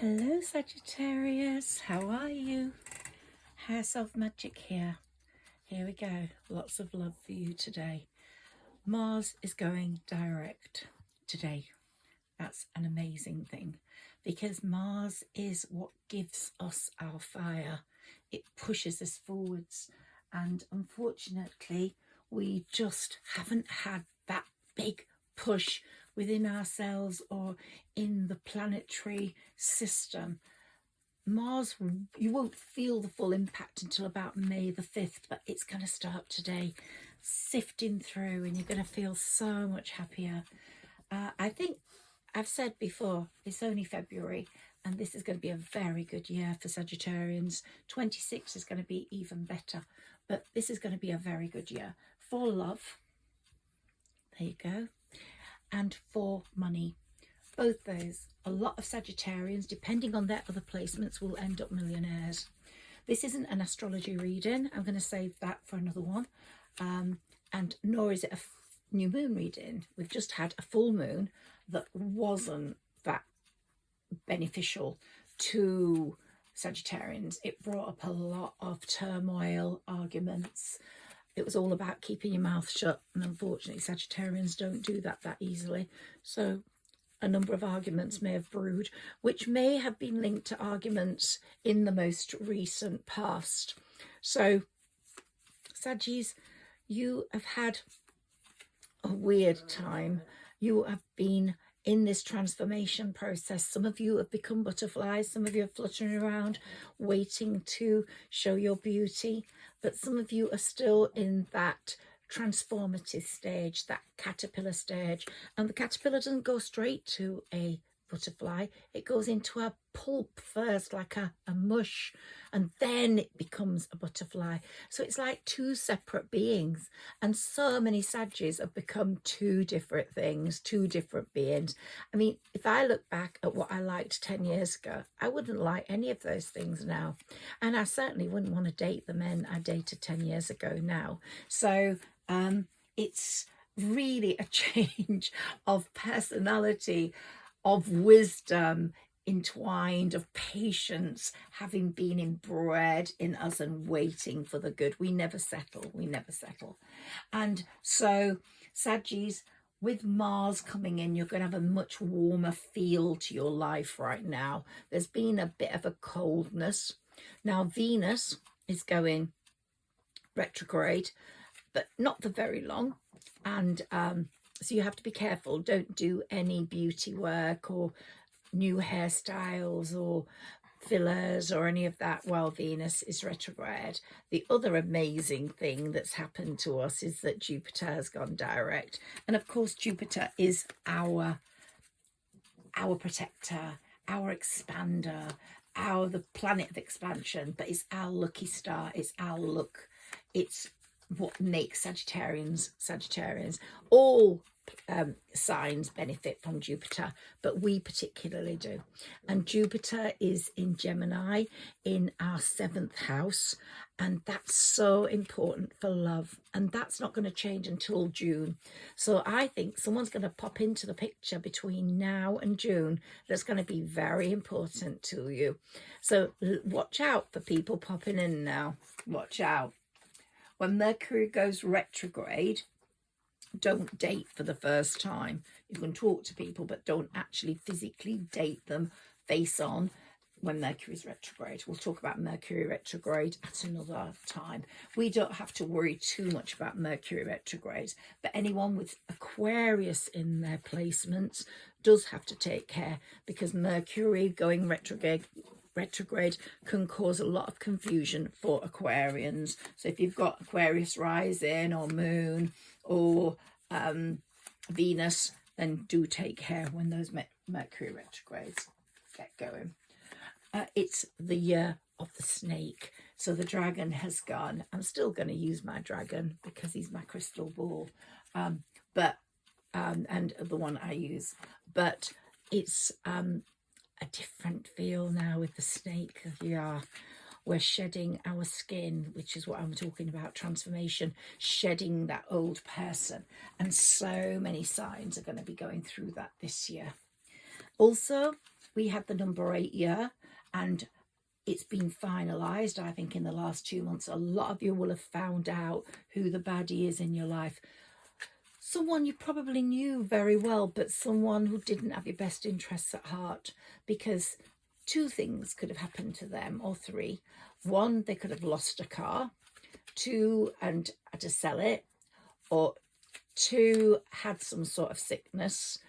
Hello Sagittarius, how are you? House of Magic here. Here we go. Lots of love for you today. Mars is going direct today. That's an amazing thing because Mars is what gives us our fire. It pushes us forwards, and unfortunately we just haven't had that big push within ourselves or in the planetary system. Mars, you won't feel the full impact until about May the 5th, but it's going to start today, sifting through, and you're going to feel so much happier. I think I've said before, it's only February, and this is going to be a very good year for Sagittarians. 26 is going to be even better, but this is going to be a very good year for love. There you go. And for money. Both those. A lot of Sagittarians, depending on their other placements, will end up millionaires. This isn't an astrology reading. I'm going to save that for another one. And nor is it a new moon reading. We've just had a full moon that wasn't that beneficial to Sagittarians. It brought up a lot of turmoil, arguments. It was all about keeping your mouth shut, and unfortunately Sagittarians don't do that easily. So a number of arguments may have brewed, which may have been linked to arguments in the most recent past. So Saggies, you have had a weird time. You have been in this transformation process. Some of you have become butterflies, some of you are fluttering around waiting to show your beauty, but some of you are still in that transformative stage, that caterpillar stage. And the caterpillar doesn't go straight to a butterfly, it goes into a pulp first, like a mush, and then it becomes a butterfly. So it's like two separate beings, and so many Saggies have become two different things, two different beings. I mean, if I look back at what I liked 10 years ago, I wouldn't like any of those things now, and I certainly wouldn't want to date the men I dated 10 years ago now. So it's really a change of personality, of wisdom entwined, of patience, having been inbred in us and waiting for the good. We never settle, we never settle. And so Saggies, with Mars coming in, you're going to have a much warmer feel to your life right now. There's been a bit of a coldness. Now Venus is going retrograde, but not for very long. And so you have to be careful. Don't do any beauty work or new hairstyles or fillers or any of that while Venus is retrograde. The other amazing thing that's happened to us is that Jupiter has gone direct. And of course, Jupiter is our protector, our expander, the planet of expansion, but it's our lucky star, it's our luck, it's what makes Sagittarians. All signs benefit from Jupiter, but we particularly do. And Jupiter is in Gemini in our 7th house, and that's so important for love, and that's not going to change until June. So I think someone's going to pop into the picture between now and June that's going to be very important to you. So watch out for people popping in now. Watch out. When Mercury goes retrograde, don't date for the first time. You can talk to people, but don't actually physically date them face on when Mercury's retrograde. We'll talk about Mercury retrograde at another time. We don't have to worry too much about Mercury retrograde, but anyone with Aquarius in their placements does have to take care, because Mercury going retrograde can cause a lot of confusion for Aquarians. So if you've got Aquarius rising or moon or Venus, then do take care when those Mercury retrogrades get going. It's the year of the snake, so the dragon has gone. I'm still going to use my dragon because he's my crystal ball, and the one I use, but it's a different feel now with the snake. Yeah, we're shedding our skin, which is what I'm talking about, transformation, shedding that old person, and so many signs are going to be going through that this year. Also, We had the number 8 year, and it's been finalised. I think in the last 2 months, a lot of you will have found out who the baddie is in your life. Someone you probably knew very well, but someone who didn't have your best interests at heart, because 2 things could have happened to them, or 3. 1, they could have lost a car. 2, and had to sell it. Or 2, had some sort of sickness.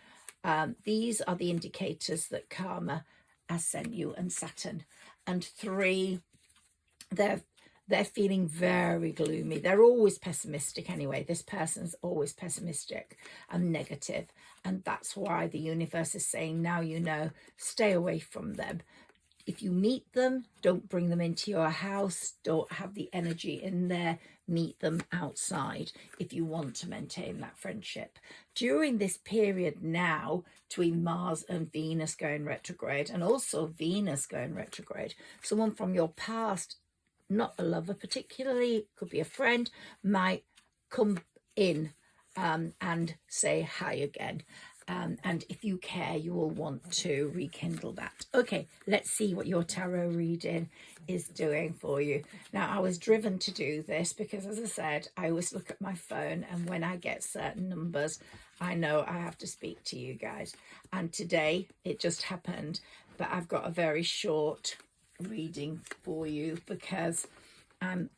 These are the indicators that karma has sent you, and Saturn. And 3, they're feeling very gloomy. They're always pessimistic anyway. This person's always pessimistic and negative. And that's why the universe is saying, now you know, stay away from them. If you meet them, don't bring them into your house. Don't have the energy in there. Meet them outside if you want to maintain that friendship. During this period now, between Mars and Venus going retrograde, and also Venus going retrograde, someone from your past, not a lover particularly, could be a friend, might come in and say hi again. And if you care, you will want to rekindle that. Okay, let's see what your tarot reading is doing for you. Now, I was driven to do this because, as I said, I always look at my phone, and when I get certain numbers, I know I have to speak to you guys. And today, it just happened, but I've got a very short reading for you because I've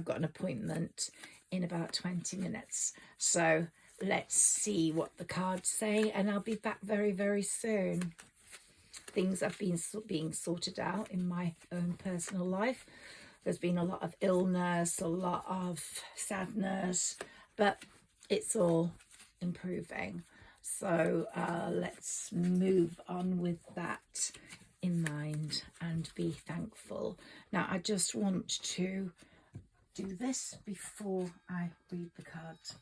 got an appointment in about 20 minutes. So let's see what the cards say, and I'll be back very, very soon. Things have been being sorted out in my own personal life. There's been a lot of illness, a lot of sadness, but it's all improving. So let's move on with that in mind and be thankful. Now, I just want to do this before I read the cards.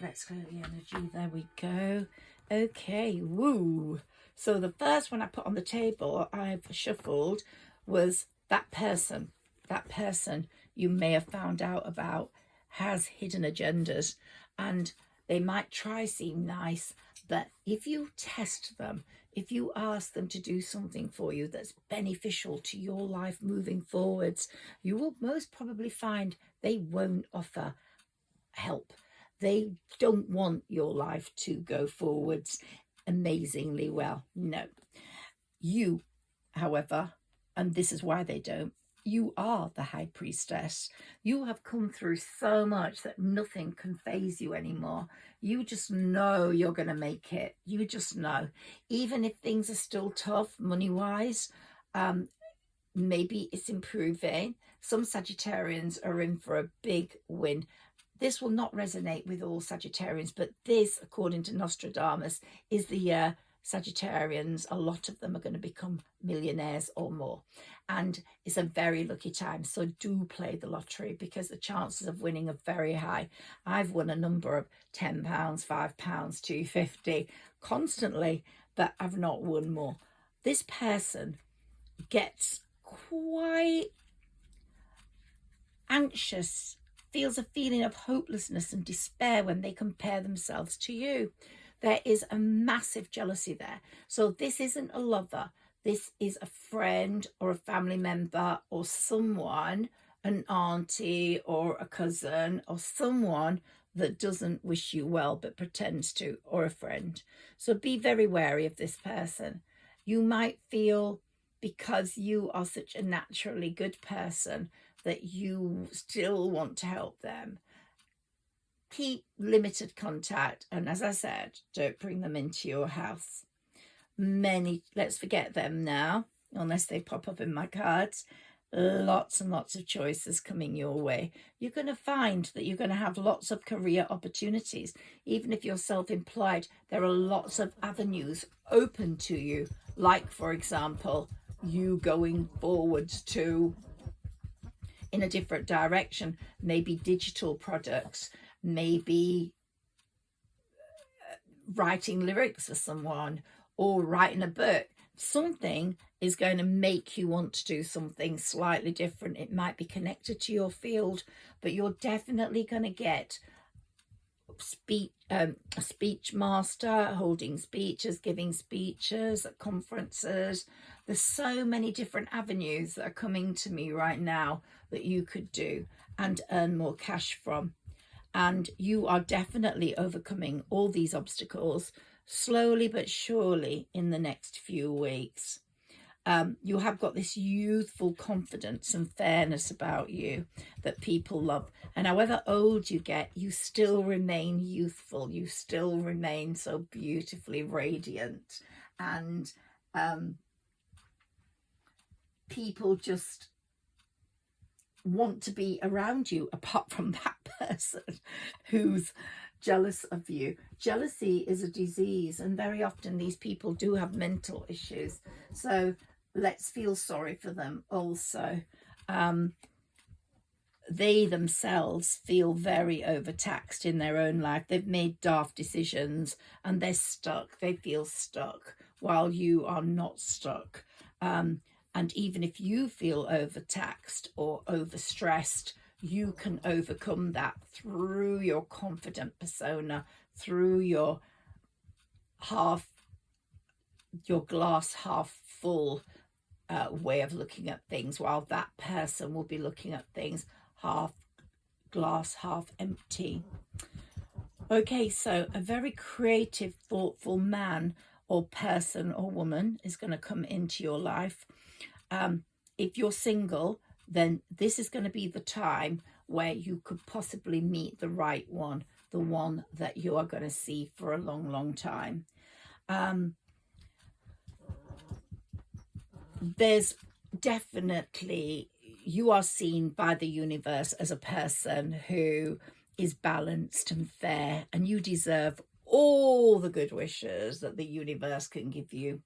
Let's clear the energy. There we go. Okay, woo. So the first one I put on the table, I've shuffled, was that person. That person you may have found out about has hidden agendas, and they might try seem nice, but if you test them, if you ask them to do something for you that's beneficial to your life moving forwards, you will most probably find they won't offer help. They don't want your life to go forwards amazingly well. No. You, however, and this is why they don't, you are the high priestess. You have come through so much that nothing can faze you anymore. You just know you're going to make it. You just know. Even if things are still tough money-wise, maybe it's improving. Some Sagittarians are in for a big win. This will not resonate with all Sagittarians, but this, according to Nostradamus, is the year Sagittarians, a lot of them are going to become millionaires or more. And it's a very lucky time. So do play the lottery because the chances of winning are very high. I've won a number of £10, £5, £2.50 constantly, but I've not won more. This person gets quite anxious, feels a feeling of hopelessness and despair when they compare themselves to you. There is a massive jealousy there. So this isn't a lover. This is a friend or a family member or someone, an auntie or a cousin or someone that doesn't wish you well but pretends to, or a friend. So be very wary of this person. You might feel, because you are such a naturally good person, that you still want to help them. Keep limited contact, and as I said, don't bring them into your house. Let's forget them now, unless they pop up in my cards. Lots and lots of choices coming your way. You're going to find that you're going to have lots of career opportunities. Even if you're self-employed, there are lots of avenues open to you, like, for example, you going forwards to in a different direction, maybe digital products, maybe writing lyrics for someone or writing a book. Something is going to make you want to do something slightly different. It might be connected to your field, but you're definitely going to get a speech master, holding speeches, giving speeches at conferences. There's so many different avenues that are coming to me right now that you could do and earn more cash from. And you are definitely overcoming all these obstacles slowly but surely in the next few weeks. You have got this youthful confidence and fairness about you that people love. And however old you get, you still remain youthful. You still remain so beautifully radiant. And people just want to be around you, apart from that person who's jealous of you. Jealousy is a disease, and very often these people do have mental issues. So let's feel sorry for them also. They themselves feel very overtaxed in their own life. They've made daft decisions and they're stuck. They feel stuck while you are not stuck. And even if you feel overtaxed or overstressed, you can overcome that through your confident persona, through your glass half full way of looking at things, while that person will be looking at things glass half empty. Okay, so a very creative, thoughtful man or person or woman is going to come into your life. If you're single, then this is going to be the time where you could possibly meet the right one, the one that you are going to see for a long, long time. There's definitely, you are seen by the universe as a person who is balanced and fair, and you deserve all the good wishes that the universe can give you.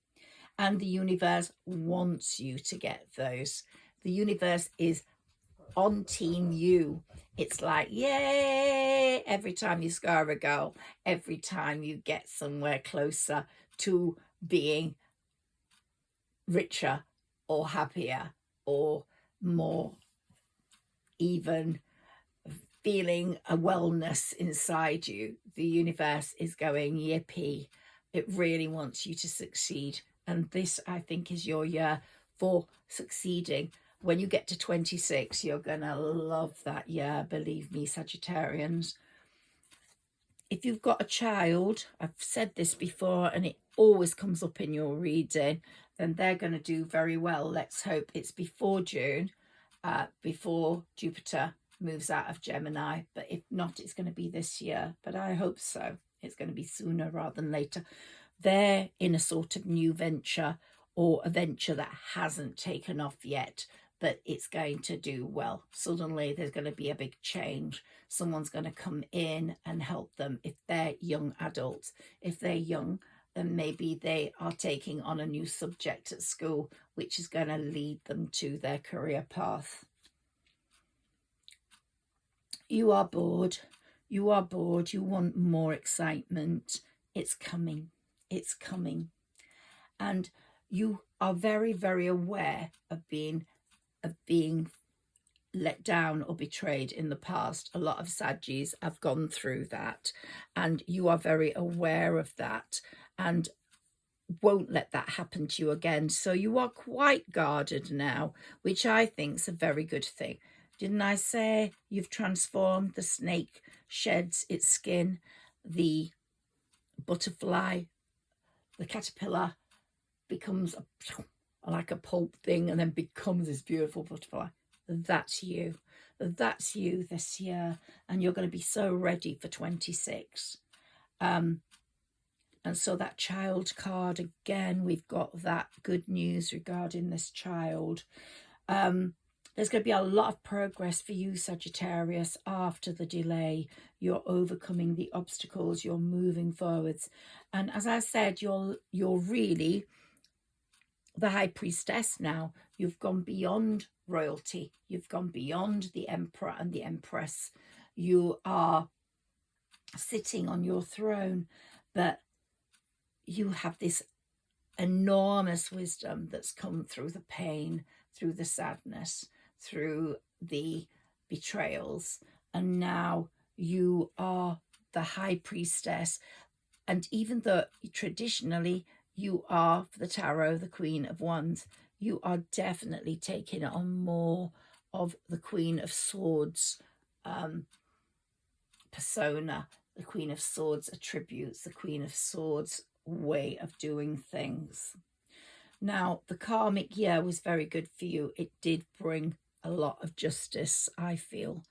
And the universe wants you to get those. The universe is on team you. It's like, yay, every time you score a goal, every time you get somewhere closer to being richer or happier or more even feeling a wellness inside you, the universe is going, yippee. It really wants you to succeed. And this, I think, is your year for succeeding. When you get to 26, you're going to love that year. Believe me, Sagittarians. If you've got a child, I've said this before, and it always comes up in your reading, then they're going to do very well. Let's hope it's before June, before Jupiter moves out of Gemini. But if not, it's going to be this year. But I hope so. It's going to be sooner rather than later. They're in a sort of new venture, or a venture that hasn't taken off yet, but it's going to do well. Suddenly there's going to be a big change. Someone's going to come in and help them if they're young adults. If they're young, then maybe they are taking on a new subject at school, which is going to lead them to their career path. You are bored. You are bored. You want more excitement. It's coming. It's coming. And you are very, very aware of being let down or betrayed in the past. A lot of Saggis have gone through that, and you are very aware of that and won't let that happen to you again. So you are quite guarded now, which I think is a very good thing. Didn't I say you've transformed? The snake sheds its skin, the butterfly, the caterpillar becomes like a pulp thing and then becomes this beautiful butterfly. That's you. That's you this year. And you're going to be so ready for 26. And so that child card, again, we've got that good news regarding this child. There's going to be a lot of progress for you, Sagittarius, after the delay. You're overcoming the obstacles. You're moving forwards. And as I said, you're really the High Priestess now. You've gone beyond royalty. You've gone beyond the Emperor and the Empress. You are sitting on your throne, but you have this enormous wisdom that's come through the pain, through the sadness, through the betrayals, and now you are the high priestess. And even though traditionally you are, for the tarot, the Queen of Wands, you are definitely taking on more of the Queen of Swords persona, the Queen of Swords attributes, the Queen of Swords way of doing things. Now, the karmic year was very good for you. It did bring a lot of justice, I feel,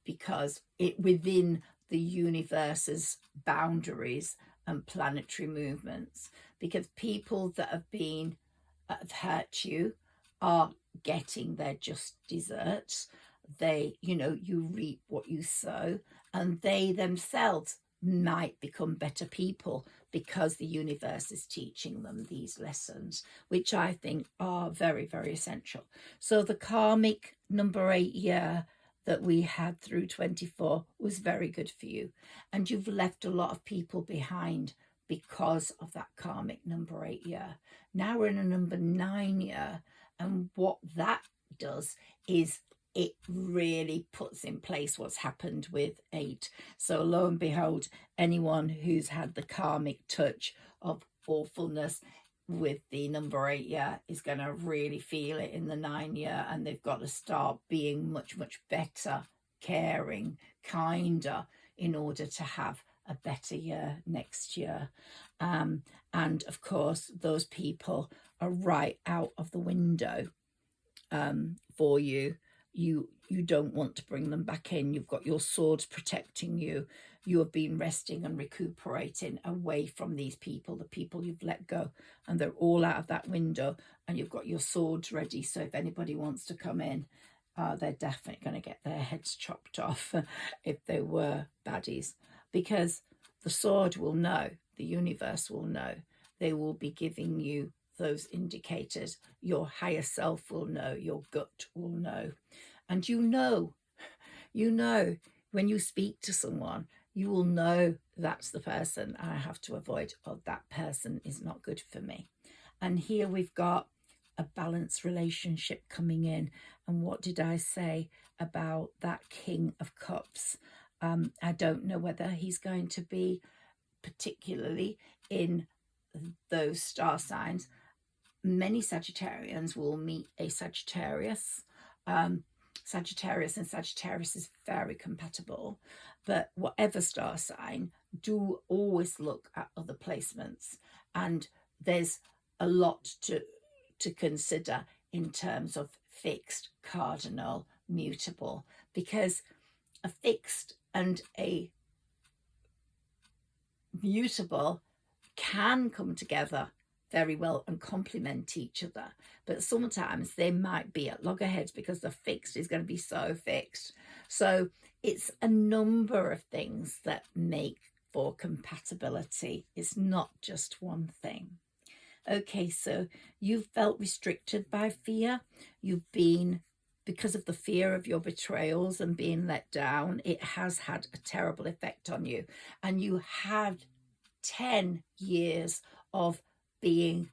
because it within the universe's boundaries and planetary movements, because people that have hurt you are getting their just desserts. They, you reap what you sow, and they themselves might become better people because the universe is teaching them these lessons, which I think are very, very essential. So the karmic number 8 year that we had through 24 was very good for you. And you've left a lot of people behind because of that karmic number 8 year. Now we're in a number 9 year. And what that does is it really puts in place what's happened with 8. So lo and behold, anyone who's had the karmic touch of awfulness with the number 8 year is going to really feel it in the 9 year, and they've got to start being much, much better, caring, kinder, in order to have a better year next year. And of course, those people are right out of the window for you. You don't want to bring them back in. You've got your swords protecting you. You have been resting and recuperating away from these people, the people you've let go, and they're all out of that window, and you've got your swords ready. So if anybody wants to come in, they're definitely going to get their heads chopped off if they were baddies, because the sword will know, the universe will know. They will be giving you those indicators. Your higher self will know, your gut will know. And you know, when you speak to someone, you will know that's the person I have to avoid, or that person is not good for me. And here we've got a balanced relationship coming in. And what did I say about that King of Cups? I don't know whether he's going to be particularly in those star signs. Many Sagittarians will meet a Sagittarius. Sagittarius and Sagittarius is very compatible, but whatever star sign, do always look at other placements. And there's a lot to consider in terms of fixed, cardinal, mutable, because a fixed and a mutable can come together very well and complement each other, but sometimes they might be at loggerheads because the fixed is going to be so fixed. So it's a number of things that make for compatibility. It's not just one thing. Okay, so you've felt restricted by fear. You've been, because of the fear of your betrayals and being let down, it has had a terrible effect on you. And you had 10 years of feeling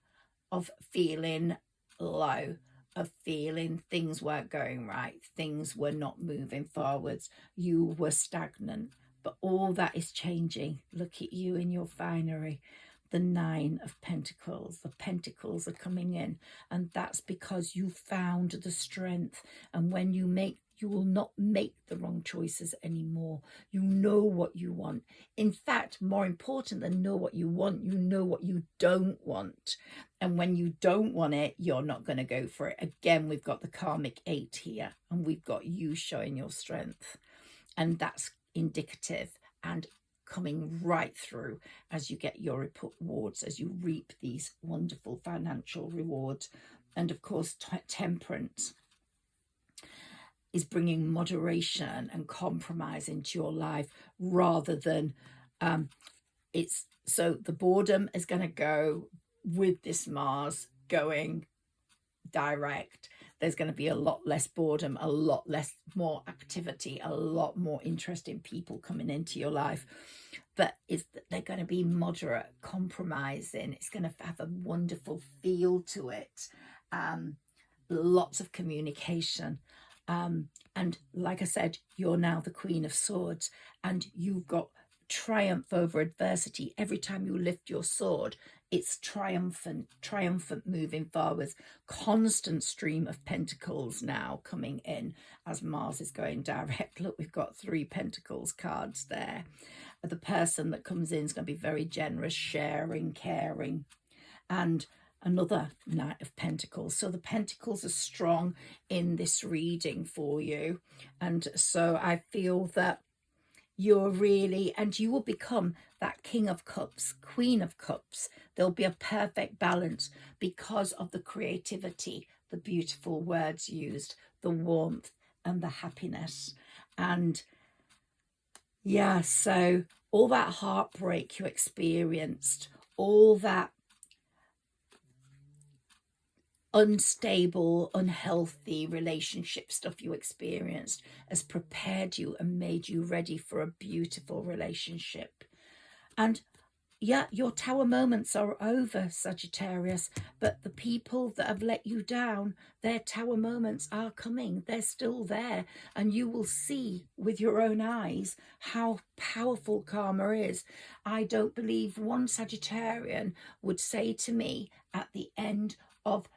low, of feeling things weren't going right, things were not moving forwards, you were stagnant. But all that is changing. Look at you in your finery, the 9 of Pentacles. The Pentacles are coming in, and that's because you found the strength. And when you will not make the wrong choices anymore. You know what you want. In fact, more important than know what you want, you know what you don't want. And when you don't want it, you're not going to go for it. Again, we've got the karmic 8 here, and we've got you showing your strength. And that's indicative and coming right through as you get your rewards, as you reap these wonderful financial rewards. And of course, temperance is bringing moderation and compromise into your life, rather than so the boredom is going to go with this Mars going direct. There's going to be a lot less boredom, a lot more activity, a lot more interesting people coming into your life. But they're going to be moderate, compromising. It's going to have a wonderful feel to it. Lots of communication. And like I said, you're now the Queen of Swords, and you've got triumph over adversity. Every time you lift your sword, it's triumphant moving forwards. Constant stream of pentacles now coming in as Mars is going direct. Look, we've got 3 pentacles cards there. The person that comes in is going to be very generous, sharing, caring, and another Knight of Pentacles. So the pentacles are strong in this reading for you. And so I feel that you're really, and you will become that King of Cups, Queen of Cups. There'll be a perfect balance because of the creativity, the beautiful words used, the warmth and the happiness. And yeah, so all that heartbreak you experienced, all that unstable, unhealthy relationship stuff you experienced has prepared you and made you ready for a beautiful relationship. And yeah, your tower moments are over, Sagittarius, but the people that have let you down, their tower moments are coming. They're still there, and you will see with your own eyes how powerful karma is. I don't believe one Sagittarian would say to me at the end of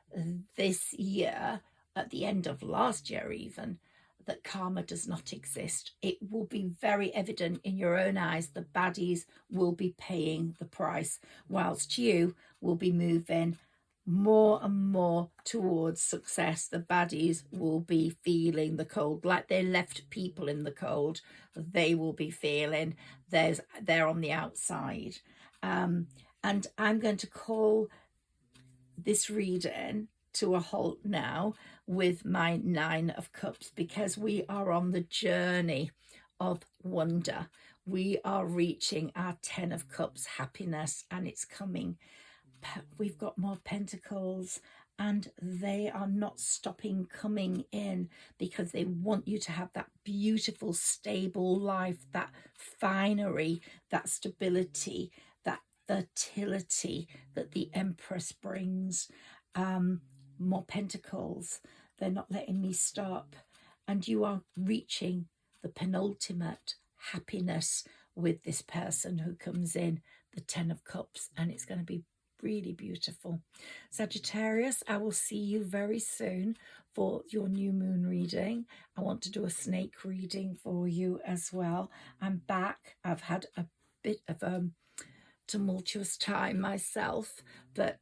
this year, at the end of last year even, that karma does not exist. It will be very evident in your own eyes. The baddies will be paying the price, whilst you will be moving more and more towards success. The baddies will be feeling the cold, like they left people in the cold. They will be feeling they're on the outside. And I'm going to call this reading to a halt now with my 9 of Cups, because we are on the journey of wonder. We are reaching our 10 of Cups, happiness, and it's coming. We've got more pentacles, and they are not stopping coming in because they want you to have that beautiful, stable life, that finery, that stability, that fertility that the Empress brings. More pentacles. They're not letting me stop. And you are reaching the penultimate happiness with this person who comes in, the 10 of Cups, and it's going to be really beautiful. Sagittarius, I will see you very soon for your new moon reading. I want to do a snake reading for you as well. I'm back. I've had a bit of a tumultuous time myself, but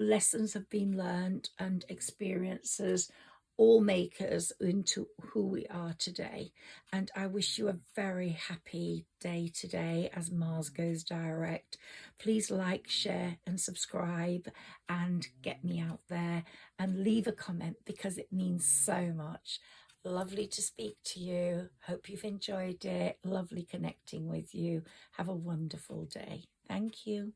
lessons have been learned and experiences all make us into who we are today. And I wish you a very happy day today as Mars goes direct. Please like, share and subscribe and get me out there, and leave a comment because it means so much. Lovely to speak to you. Hope you've enjoyed it. Lovely connecting with you. Have a wonderful day. Thank you.